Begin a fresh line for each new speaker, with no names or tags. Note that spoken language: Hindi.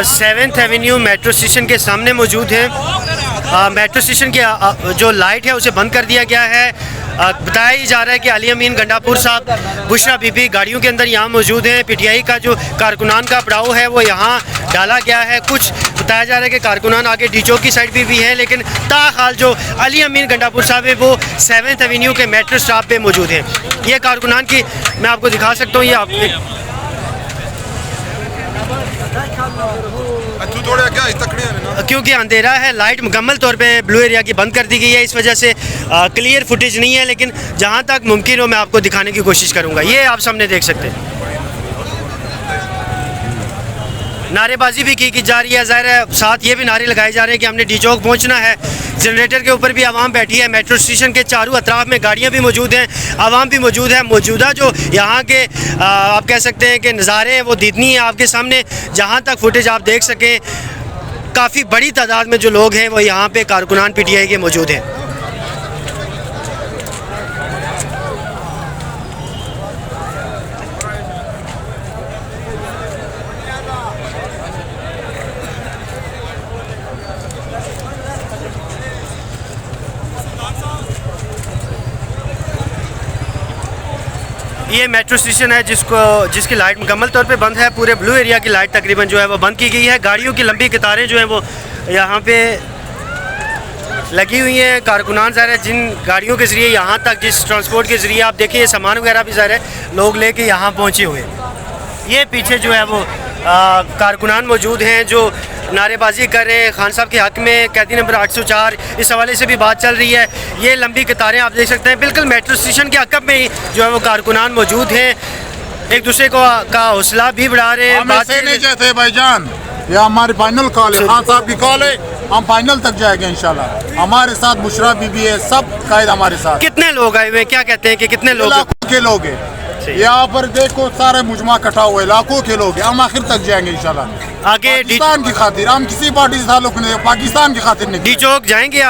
7th एवेन्यू मेट्रो स्टेशन के सामने मौजूद हैं। मेट्रो स्टेशन की जो लाइट है उसे बंद कर दिया गया है। बताया ही जा रहा है कि अली अमीन गंडापुर साहब, बुशरा बीबी गाड़ियों के अंदर यहाँ मौजूद हैं। पीटीआई का जो कारकुनान का पड़ाव है वो यहाँ डाला गया है। कुछ बताया जा रहा है कि कारकुनान आगे डी चौक की साइड भी है, लेकिन ताहाल जो अली अमीन गंडापुर साहब है वो 7th एवेन्यू के मेट्रो स्टॉप पे मौजूद हैं। ये कारकुनान की मैं आपको दिखा सकता हूँ। ये आपने क्योंकि अंधेरा है, लाइट मुकम्मल तौर पे ब्लू एरिया की बंद कर दी गई है, इस वजह से क्लियर फुटेज नहीं है, लेकिन जहां तक मुमकिन हो मैं आपको दिखाने की कोशिश करूंगा। ये आप सामने देख सकते हैं। नारेबाजी भी की जा रही है, ज़ाहिर है साथ ये भी नारे लगाए जा रहे हैं कि हमने डी चौक पहुँचना है। जनरेटर के ऊपर भी आवाम बैठी है। मेट्रो स्टेशन के चारों अतराफ में गाड़ियाँ भी मौजूद हैं, आवाम भी मौजूद है। मौजूदा जो यहाँ के आप कह सकते हैं कि नज़ारे हैं वो दीदनी है आपके सामने। जहाँ तक फुटेज आप देख सकें, काफ़ी बड़ी तादाद में जो लोग हैं वो यहाँ पे कारकुनान पीटीआई के मौजूद हैं। ये मेट्रो स्टेशन है जिसकी लाइट मुकम्मल तौर पे बंद है। पूरे ब्लू एरिया की लाइट तकरीबन जो है वो बंद की गई है। गाड़ियों की लंबी कतारें जो हैं वो यहाँ पे लगी हुई हैं। कारकुनान ज़ाहिर है जिन गाड़ियों के ज़रिए यहाँ तक, जिस ट्रांसपोर्ट के ज़रिए आप देखिए सामान वगैरह भी ज़ाहिर है लोग लेके यहाँ पहुँचे हुए। ये पीछे जो है वो कारकुनान मौजूद हैं जो नारेबाजी कर रहे हैं खान साहब के हक़ में। कैदी नंबर 804 इस हवाले से भी बात चल रही है। ये लंबी कतारें आप देख सकते हैं, बिल्कुल मेट्रो स्टेशन के अकब में ही जो है वो कारकुनान मौजूद हैं। एक दूसरे को का हौसला भी बढ़ा रहे हैं।
बात नहीं चाहते भाईजान, ये हमारी फाइनल कॉल है, खान साहब की कॉल है, हम फाइनल तक जाएंगे इंशाल्लाह। हमारे साथ बुशरा बीबी है, सब कायद हमारे साथ।
कितने लोग आए हुए, क्या कहते हैं कि कितने लोग?
लाखों के लोग हैं यहाँ पर, देखो सारे मुजमा इकट्ठा हुए, लाखों के लोग हैं। हम आखिर तक जाएंगे इंशाल्लाह।
आगे
पाकिस्तान की खातिर, हम किसी पार्टी से ताल्लुक नहीं, पाकिस्तान की खातिर नहीं।
डी चौक जाएंगे आप?